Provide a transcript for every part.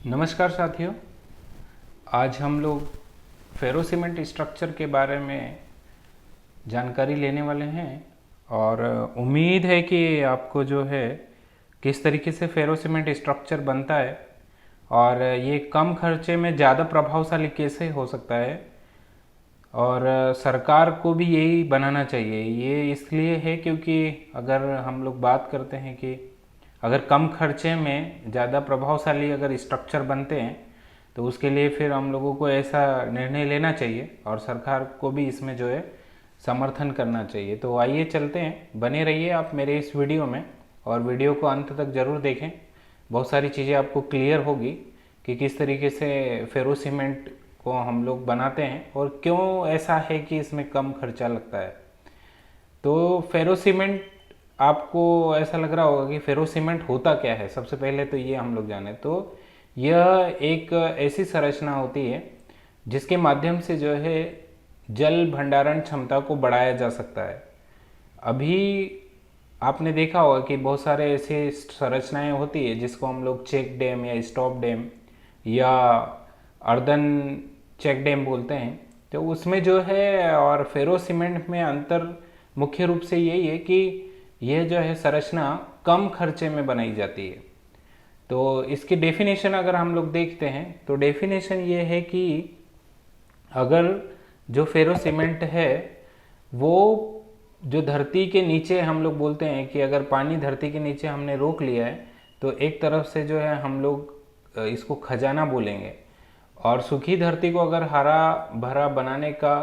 नमस्कार साथियों। आज हम लोग फेरो सीमेंट स्ट्रक्चर के बारे में जानकारी लेने वाले हैं और उम्मीद है कि आपको जो है किस तरीके से फेरो सीमेंट स्ट्रक्चर बनता है और ये कम खर्चे में ज़्यादा प्रभावशाली कैसे हो सकता है। और सरकार को भी यही बनाना चाहिए। ये इसलिए है क्योंकि अगर हम लोग बात करते हैं कि अगर कम खर्चे में ज़्यादा प्रभावशाली अगर स्ट्रक्चर बनते हैं तो उसके लिए फिर हम लोगों को ऐसा निर्णय लेना चाहिए और सरकार को भी इसमें जो है समर्थन करना चाहिए। तो आइए चलते हैं, बने रहिए आप मेरे इस वीडियो में और वीडियो को अंत तक ज़रूर देखें। बहुत सारी चीज़ें आपको क्लियर होगी कि किस तरीके से फेरो सीमेंट को हम लोग बनाते हैं और क्यों ऐसा है कि इसमें कम खर्चा लगता है। तो फेरो सीमेंट, आपको ऐसा लग रहा होगा कि फेरो सीमेंट होता क्या है। सबसे पहले तो ये हम लोग जाने तो यह एक ऐसी संरचना होती है जिसके माध्यम से जो है जल भंडारण क्षमता को बढ़ाया जा सकता है। अभी आपने देखा होगा कि बहुत सारे ऐसे संरचनाएं होती है जिसको हम लोग चेक डैम या स्टॉप डैम या अर्दन चेक डैम बोलते हैं। तो उसमें जो है और फेरो सीमेंट में अंतर मुख्य रूप से यही है कि यह जो है संरचना कम खर्चे में बनाई जाती है। तो इसकी डेफिनेशन अगर हम लोग देखते हैं तो डेफिनेशन ये है कि अगर जो फेरो सीमेंट है वो जो धरती के नीचे, हम लोग बोलते हैं कि अगर पानी धरती के नीचे हमने रोक लिया है तो एक तरफ से जो है हम लोग इसको खजाना बोलेंगे। और सूखी धरती को अगर हरा भरा बनाने का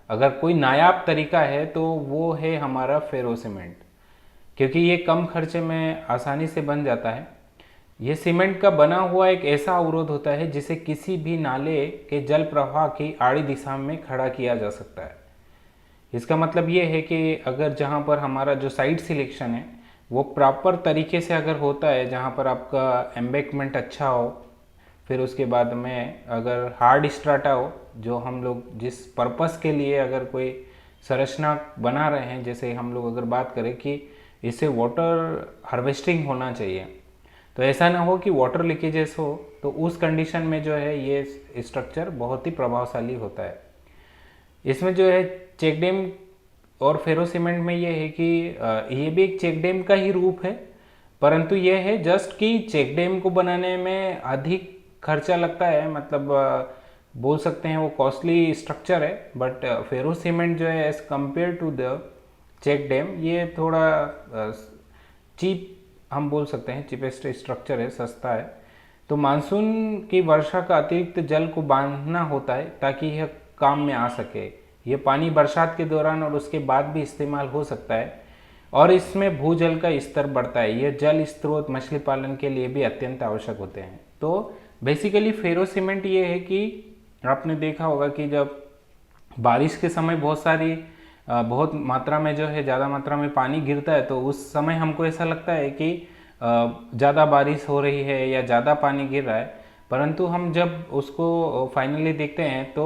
अगर कोई नायाब तरीका है तो वो है हमारा फेरो सीमेंट, क्योंकि ये कम खर्चे में आसानी से बन जाता है। ये सीमेंट का बना हुआ एक ऐसा अवरोध होता है जिसे किसी भी नाले के जल प्रवाह की आड़ी दिशा में खड़ा किया जा सकता है। इसका मतलब ये है कि अगर जहाँ पर हमारा जो साइट सिलेक्शन है वो प्रॉपर तरीके से अगर होता है, जहाँ पर आपका एम्बैंकमेंट अच्छा हो, फिर उसके बाद में अगर हार्ड स्ट्राटा हो, जो हम लोग जिस पर्पस के लिए अगर कोई संरचना बना रहे हैं, जैसे हम लोग अगर बात करें कि इससे वाटर हार्वेस्टिंग होना चाहिए, तो ऐसा ना हो कि वाटर लीकेजेस हो, तो उस कंडीशन में जो है ये स्ट्रक्चर बहुत ही प्रभावशाली होता है। इसमें जो है चेक डैम और फेरो सीमेंट में ये है कि ये भी एक चेक डैम का ही रूप है, परंतु ये है जस्ट कि चेक डैम को बनाने में अधिक खर्चा लगता है, मतलब बोल सकते हैं वो कॉस्टली स्ट्रक्चर है। बट फेरो सीमेंट जो है as compared to the check dam ये थोड़ा चीप, हम बोल सकते हैं चीपेस्ट स्ट्रक्चर है, सस्ता है। तो मानसून की वर्षा का अतिरिक्त जल को बांधना होता है ताकि यह काम में आ सके। यह पानी बरसात के दौरान और उसके बाद भी इस्तेमाल हो सकता है और इसमें भूजल का स्तर बढ़ता है। यह जल स्रोत मछली पालन के लिए भी अत्यंत आवश्यक होते हैं। तो बेसिकली फेरो सीमेंट ये है कि आपने देखा होगा कि जब बारिश के समय बहुत मात्रा में जो है ज़्यादा मात्रा में पानी गिरता है तो उस समय हमको ऐसा लगता है कि ज़्यादा बारिश हो रही है या ज़्यादा पानी गिर रहा है, परंतु हम जब उसको फाइनली देखते हैं तो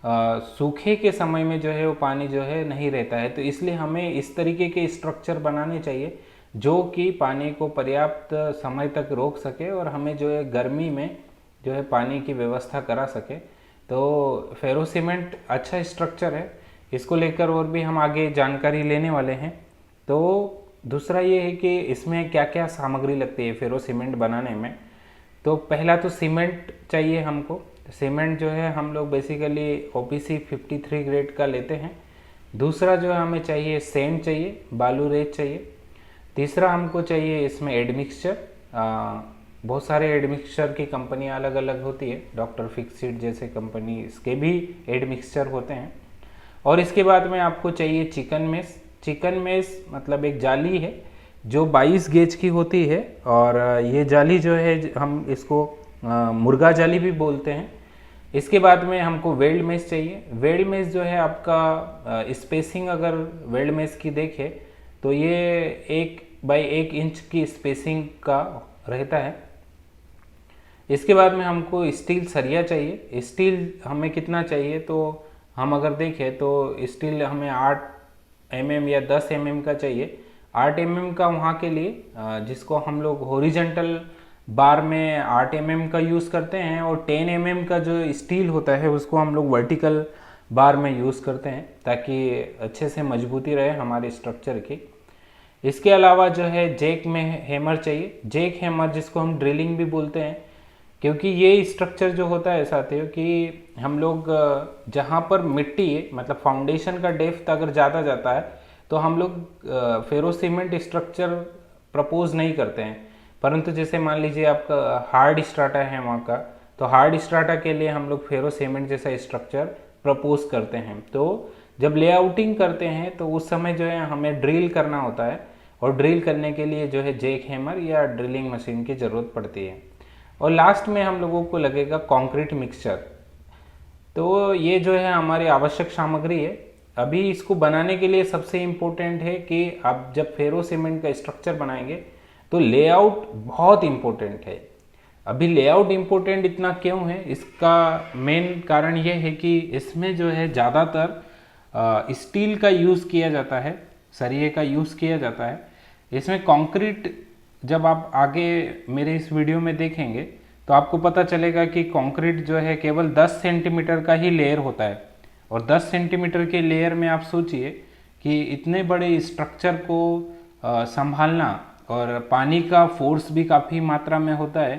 सूखे के समय में जो है वो पानी जो है नहीं रहता है। तो इसलिए हमें इस तरीके के स्ट्रक्चर बनाने चाहिए जो कि पानी को पर्याप्त समय तक रोक सके और हमें जो है गर्मी में जो है पानी की व्यवस्था करा सके। तो फेरो सीमेंट अच्छा स्ट्रक्चर है, इसको लेकर और भी हम आगे जानकारी लेने वाले हैं। तो दूसरा ये है कि इसमें क्या क्या सामग्री लगती है फेरो सीमेंट बनाने में। तो पहला तो सीमेंट चाहिए हमको। सीमेंट जो है हम लोग बेसिकली OPC 53 ग्रेड का लेते हैं। दूसरा जो है हमें चाहिए सैंड चाहिए, बालू रेत चाहिए। तीसरा हमको चाहिए इसमें एडमिक्सचर। बहुत सारे एडमिक्सचर की कंपनियाँ अलग अलग होती है, डॉक्टर फिक्सिट जैसे कंपनी इसके भी एडमिक्सचर होते हैं। और इसके बाद में आपको चाहिए चिकन मेस। चिकन मेस मतलब एक जाली है जो 22 गेज की होती है और ये जाली जो है हम इसको मुर्गा जाली भी बोलते हैं। इसके बाद में हमको वेल्ड मेस चाहिए। वेल्ड मेस जो है आपका स्पेसिंग अगर वेल्ड मेस की देखें तो ये 1 बाई 1 इंच की स्पेसिंग का रहता है। इसके बाद में हमको स्टील सरिया चाहिए। स्टील हमें कितना चाहिए, तो हम अगर देखें तो स्टील हमें 8 mm या 10 mm का चाहिए। 8 mm का वहाँ के लिए जिसको हम लोग हॉरिजॉन्टल बार में 8 mm का यूज़ करते हैं, और 10 mm का जो स्टील होता है उसको हम लोग वर्टिकल बार में यूज़ करते हैं, ताकि अच्छे से मजबूती रहे हमारे स्ट्रक्चर की। इसके अलावा जो है जैक में हैमर चाहिए, जैक हैमर जिसको हम ड्रिलिंग भी बोलते हैं, क्योंकि ये स्ट्रक्चर जो होता है साथियों कि हम लोग जहाँ पर मिट्टी है, मतलब फाउंडेशन का डेप्थ अगर ज़्यादा जाता है तो हम लोग फेरो सीमेंट स्ट्रक्चर प्रपोज नहीं करते हैं, परंतु जैसे मान लीजिए आपका हार्ड स्ट्राटा है वहाँ का, तो हार्ड स्ट्राटा के लिए हम लोग फेरो सीमेंट जैसा स्ट्रक्चर प्रपोज करते हैं। तो जब लेआउटिंग करते हैं तो उस समय जो है हमें ड्रिल करना होता है, और ड्रिल करने के लिए जो है जैक हैमर या ड्रिलिंग मशीन की ज़रूरत पड़ती है। और लास्ट में हम लोगों को लगेगा कंक्रीट मिक्सचर। तो ये जो है हमारी आवश्यक सामग्री है। अभी इसको बनाने के लिए सबसे इम्पोर्टेंट है कि आप जब फेरो सीमेंट का स्ट्रक्चर बनाएंगे तो लेआउट बहुत इम्पोर्टेंट है। अभी लेआउट इम्पोर्टेंट इतना क्यों है, इसका मेन कारण ये है कि इसमें जो है ज़्यादातर स्टील का यूज़ किया जाता है, सरिये का यूज़ किया जाता है। इसमें कंक्रीट जब आप आगे मेरे इस वीडियो में देखेंगे तो आपको पता चलेगा कि कंक्रीट जो है केवल 10 सेंटीमीटर का ही लेयर होता है, और 10 सेंटीमीटर के लेयर में आप सोचिए कि इतने बड़े स्ट्रक्चर को संभालना, और पानी का फोर्स भी काफ़ी मात्रा में होता है,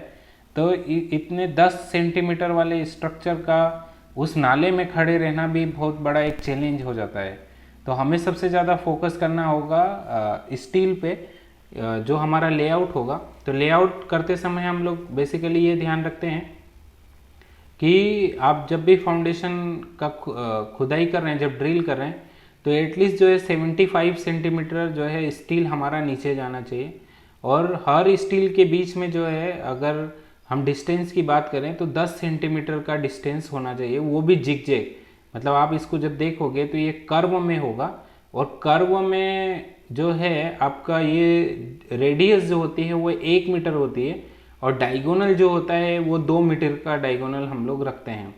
तो इतने 10 सेंटीमीटर वाले स्ट्रक्चर का उस नाले में खड़े रहना भी बहुत बड़ा एक चैलेंज हो जाता है। तो हमें सबसे ज़्यादा फोकस करना होगा स्टील पे, जो हमारा लेआउट होगा। तो लेआउट करते समय हम लोग बेसिकली ये ध्यान रखते हैं कि आप जब भी फाउंडेशन का खुदाई कर रहे हैं, जब ड्रिल कर रहे हैं, तो एटलीस्ट जो है 75 सेंटीमीटर जो है स्टील हमारा नीचे जाना चाहिए। और हर स्टील के बीच में जो है अगर हम डिस्टेंस की बात करें तो 10 सेंटीमीटर का डिस्टेंस होना चाहिए, वो भी जिग-जैग। मतलब आप इसको जब देखोगे तो ये कर्व में होगा, और कर्व में जो है आपका ये रेडियस जो होती है वो 1 मीटर होती है, और डायगोनल जो होता है वो 2 मीटर का डायगोनल हम लोग रखते हैं।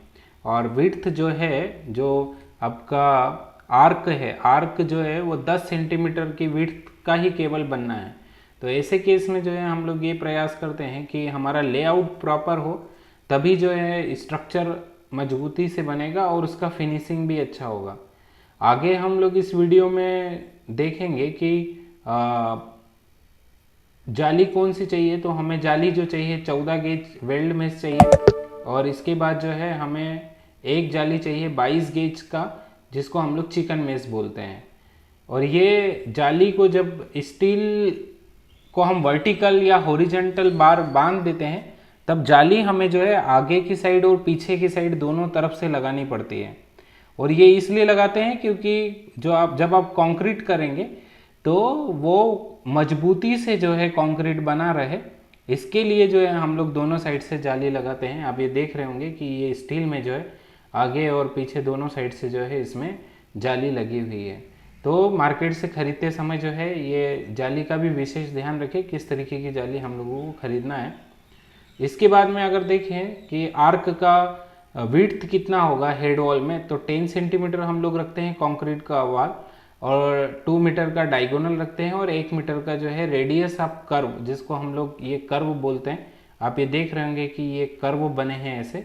और विड्थ जो है, जो आपका आर्क है, आर्क जो है वो 10 सेंटीमीटर की विड्थ का ही केवल बनना है। तो ऐसे केस में जो है हम लोग ये प्रयास करते हैं कि हमारा लेआउट प्रॉपर हो, तभी जो है स्ट्रक्चर मजबूती से बनेगा और उसका फिनिशिंग भी अच्छा होगा। आगे हम लोग इस वीडियो में देखेंगे कि जाली कौन सी चाहिए। तो हमें जाली जो चाहिए 14 गेज वेल्ड मेश चाहिए, और इसके बाद जो है हमें एक जाली चाहिए 22 गेज का, जिसको हम लोग चिकन मेश बोलते हैं। और ये जाली को जब स्टील को हम वर्टिकल या हॉरिजॉन्टल बार बांध देते हैं, तब जाली हमें जो है आगे की साइड और पीछे की साइड दोनों तरफ से लगानी पड़ती है। और ये इसलिए लगाते हैं क्योंकि जब आप कंक्रीट करेंगे तो वो मजबूती से जो है कंक्रीट बना रहे, इसके लिए जो है हम लोग दोनों साइड से जाली लगाते हैं। आप ये देख रहे होंगे कि ये स्टील में जो है आगे और पीछे दोनों साइड से जो है इसमें जाली लगी हुई है। तो मार्केट से खरीदते समय जो है ये जाली का भी विशेष ध्यान रखें, किस तरीके की जाली हम लोगों को खरीदना है। इसके बाद में अगर देखें कि आर्क का विड्थ कितना होगा हेड वॉल में, तो 10 सेंटीमीटर हम लोग रखते हैं कंक्रीट का वॉल, और 2 मीटर का डायगोनल रखते हैं, और 1 मीटर का जो है रेडियस ऑफ कर्व, जिसको हम लोग ये कर्व बोलते हैं। आप ये देख रहे होंगे कि ये कर्व बने हैं ऐसे।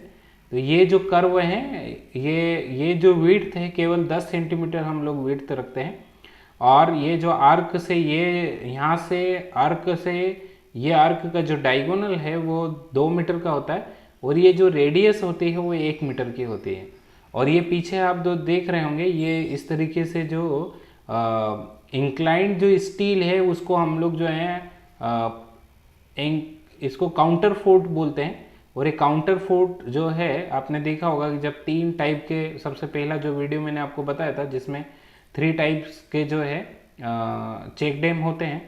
तो ये जो कर्व हैं, ये जो विड्थ है केवल 10 सेंटीमीटर हम लोग विड्थ रखते हैं। और ये जो आर्क से ये यहाँ से आर्क से ये आर्क का जो डायगोनल है वो 2 मीटर का होता है, और ये जो रेडियस होती है वो 1 मीटर की होती है। और ये पीछे आप जो देख रहे होंगे ये इस तरीके से जो इंक्लाइंड जो स्टील है उसको हम लोग जो है इसको काउंटर फोर्ट बोलते हैं। और ये काउंटर फोर्ट जो है आपने देखा होगा कि जब 3 टाइप के, सबसे पहला जो वीडियो मैंने आपको बताया था जिसमें 3 टाइप्स के जो है चेक डैम होते हैं,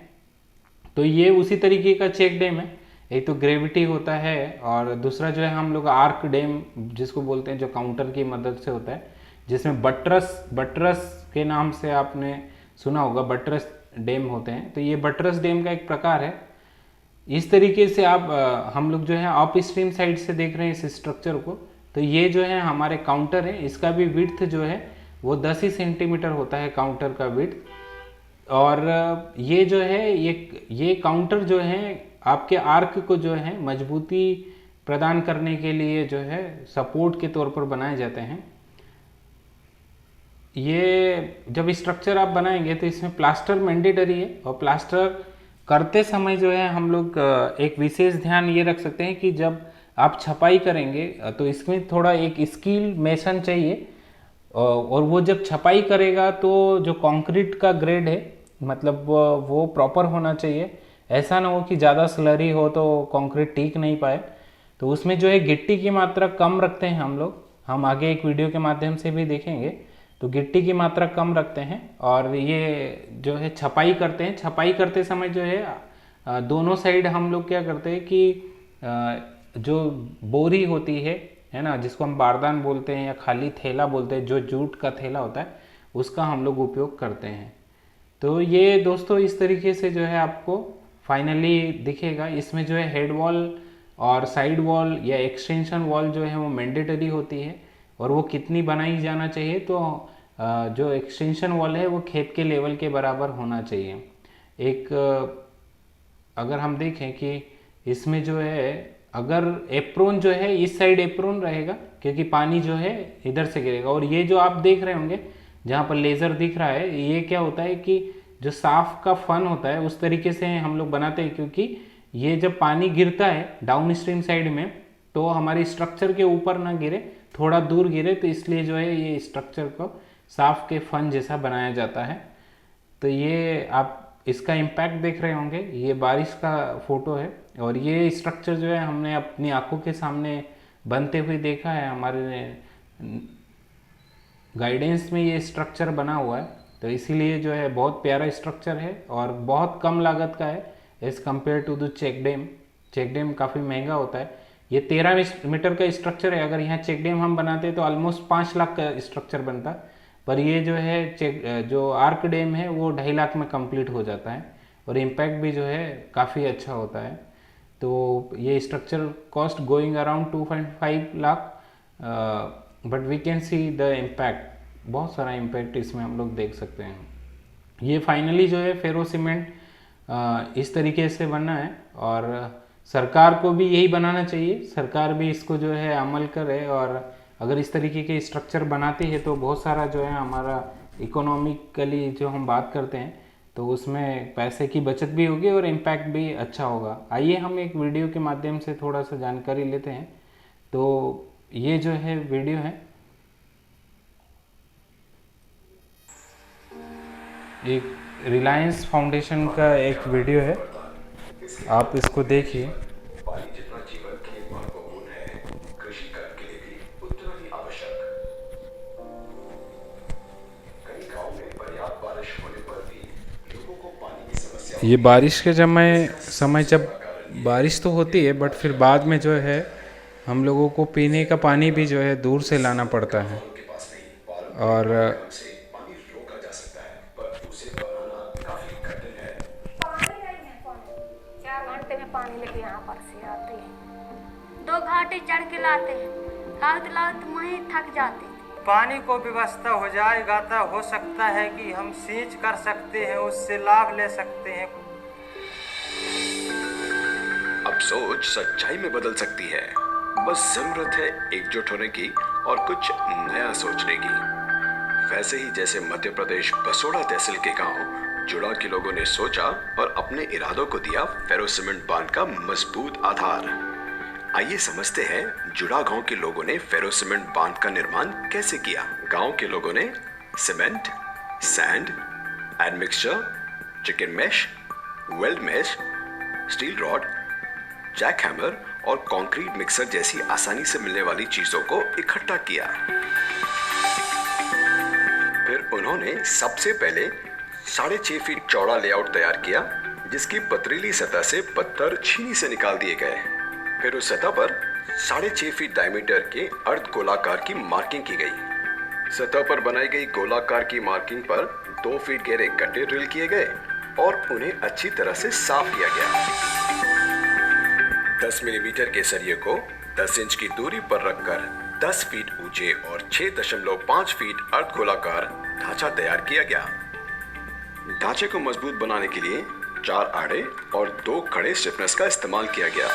तो ये उसी तरीके का चेक डैम है। एक तो ग्रेविटी होता है, और दूसरा जो है हम लोग आर्क डैम जिसको बोलते हैं, जो काउंटर की मदद से होता है, जिसमें बटरस के नाम से आपने सुना होगा, बटरस डैम होते हैं। तो ये बटरस डैम का एक प्रकार है। इस तरीके से आप हम लोग जो है अप स्ट्रीम साइड से देख रहे हैं इस स्ट्रक्चर को। तो ये जो है हमारे काउंटर है, इसका भी विड्थ जो है वो 10 ही सेंटीमीटर होता है काउंटर का विड्थ। और ये जो है ये काउंटर जो है आपके आर्क को जो है मजबूती प्रदान करने के लिए जो है सपोर्ट के तौर पर बनाए जाते हैं। ये जब स्ट्रक्चर आप बनाएंगे तो इसमें प्लास्टर मैंडेटरी है, और प्लास्टर करते समय जो है हम लोग एक विशेष ध्यान ये रख सकते हैं कि जब आप छपाई करेंगे तो इसमें थोड़ा एक स्किल मेसन चाहिए, और वो जब छपाई करेगा तो जो कंक्रीट का ग्रेड है मतलब वो प्रॉपर होना चाहिए। ऐसा ना हो कि ज़्यादा स्लरी हो तो कंक्रीट टिक नहीं पाए। तो उसमें जो है गिट्टी की मात्रा कम रखते हैं हम लोग, हम आगे एक वीडियो के माध्यम से भी देखेंगे। तो गिट्टी की मात्रा कम रखते हैं, और ये जो है छपाई करते हैं। छपाई करते समय जो है दोनों साइड हम लोग क्या करते हैं कि जो बोरी होती है ना, जिसको हम बारदान बोलते हैं या खाली थैला बोलते हैं, जो जूट का थैला होता है उसका हम लोग उपयोग करते हैं। तो ये दोस्तों इस तरीके से जो है आपको फाइनली दिखेगा। इसमें जो है हेड वॉल और साइड वॉल या एक्सटेंशन वॉल जो है वो मैंडेटरी होती है, और वो कितनी बनाई जाना चाहिए, तो जो एक्सटेंशन वॉल है वो खेत के लेवल के बराबर होना चाहिए। एक अगर हम देखें कि इसमें जो है अगर एप्रोन जो है इस साइड एप्रोन रहेगा, क्योंकि पानी जो है इधर से गिरेगा। और ये जो आप देख रहे होंगे जहाँ पर लेज़र दिख रहा है, ये क्या होता है कि जो साफ का फन होता है उस तरीके से हम लोग बनाते हैं, क्योंकि ये जब पानी गिरता है डाउन स्ट्रीम साइड में तो हमारे स्ट्रक्चर के ऊपर ना गिरे, थोड़ा दूर गिरे, तो इसलिए जो है ये स्ट्रक्चर को साफ के फन जैसा बनाया जाता है। तो ये आप इसका इम्पैक्ट देख रहे होंगे, ये बारिश का फोटो है, और ये स्ट्रक्चर जो है हमने अपनी आंखों के सामने बनते हुए देखा है। हमारे गाइडेंस में ये स्ट्रक्चर बना हुआ है, तो इसीलिए जो है बहुत प्यारा स्ट्रक्चर है और बहुत कम लागत का है as compared to the check dam. Check dam काफ़ी महंगा होता है। ये 13 मीटर का स्ट्रक्चर है, अगर यहाँ चेक डैम हम बनाते तो ऑलमोस्ट 5 लाख का स्ट्रक्चर बनता, पर ये जो है जो आर्क डैम है वो 2.5 लाख में कंप्लीट हो जाता है, और इम्पैक्ट भी जो है काफ़ी अच्छा होता है। तो ये structure cost going around 2.5 lakh, but we can see the impact, बहुत सारा इम्पैक्ट इसमें हम लोग देख सकते हैं। ये फाइनली जो है फेरो सीमेंट इस तरीके से बनना है, और सरकार को भी यही बनाना चाहिए। सरकार भी इसको जो है अमल करे, और अगर इस तरीके के स्ट्रक्चर बनाती है तो बहुत सारा जो है हमारा इकोनॉमिकली जो हम बात करते हैं तो उसमें पैसे की बचत भी होगी और इम्पैक्ट भी अच्छा होगा। आइए हम एक वीडियो के माध्यम से थोड़ा सा जानकारी लेते हैं। तो ये जो है वीडियो है, एक रिलायंस फाउंडेशन का एक वीडियो है, आप इसको देखिए। पानी जितना जीवन के लिए महत्वपूर्ण है, कृषि कार्य के लिए भी उतना ही आवश्यक। कई गांवों में पर्याप्त बारिश होने पर भी लोगों को पानी की समस्या। ये बारिश के समय जब बारिश तो होती है, बट फिर बाद में जो है हम लोगों को पीने का पानी भी जो है दूर से लाना पड़ता है, और पानी रोका जा सकता है, पर उसे बनाना काफी कठिन है। पानी नहीं है, पानी 4 घंटे में पानी लेके यहाँ पर से आते हैं, 2 घाटे चढ़ के लाते हैं, लाते लाते वहीं थक जाते हैं। पानी को व्यवस्था हो जाएगा तो हो सकता है कि हम सींच कर सकते हैं, उससे लाभ ले सकते हैं। अब सोच सच्चाई में बदल सकती है, बस जरूरत है एकजुट होने की और कुछ नया सोचने की। वैसे ही जैसे मध्य प्रदेश बसोड़ा तहसील के गांव जुड़ा के लोगों ने सोचा और अपने इरादों को दिया फेरो सीमेंट बांध का मजबूत आधार। आइए समझते हैं जुड़ा गांव के लोगों ने फेरो सीमेंट बांध का निर्माण कैसे किया। गांव के लोगों ने cement, sand, admixture, chicken mesh, weld mesh, steel rod, jack hammer और कंक्रीट मिक्सर जैसी आसानी से मिलने वाली चीजों को इकट्ठा किया। फिर उन्होंने सबसे पहले 6.5 फीट चौड़ा लेआउट तैयार किया, जिसकी पथरीली सतह से पत्थर छीनी से निकाल दिए गए। फिर उस सतह पर 6.5 फीट डायमीटर के अर्ध गोलाकार की मार्किंग की गई। सतह पर बनाई गई गोलाकार की मार्किंग पर 2 फीट गहरे गड्ढे ड्रिल किए गए और उन्हें अच्छी तरह से साफ किया गया। 10 मिलीमीटर के सरिये को 10 इंच की दूरी पर रखकर 10 फीट ऊंचे और 6.5 फीट अर्ध गोलाकार ढांचा तैयार किया गया। ढांचे को मजबूत बनाने के लिए 4 आड़े और 2 खड़े स्टिफनेस का इस्तेमाल किया गया।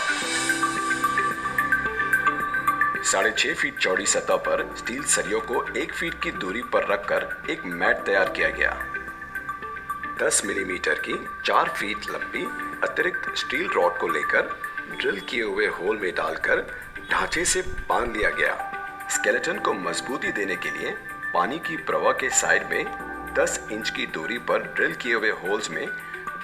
6.5 फीट चौड़ी सतह पर स्टील सरियों को 1 फीट की दूरी पर रखकर एक मैट तैयार किया गया। 10 मिलीमीटर की 4 फीट लंबी अतिरिक्त स्टील रॉड को लेकर ड्रिल किए हुए होल में डालकर ढांचे से बांध लिया गया। स्केलेटन को मजबूती देने के लिए पानी की प्रवाह के साइड में 10 इंच की दूरी पर ड्रिल किए हुए होल्स में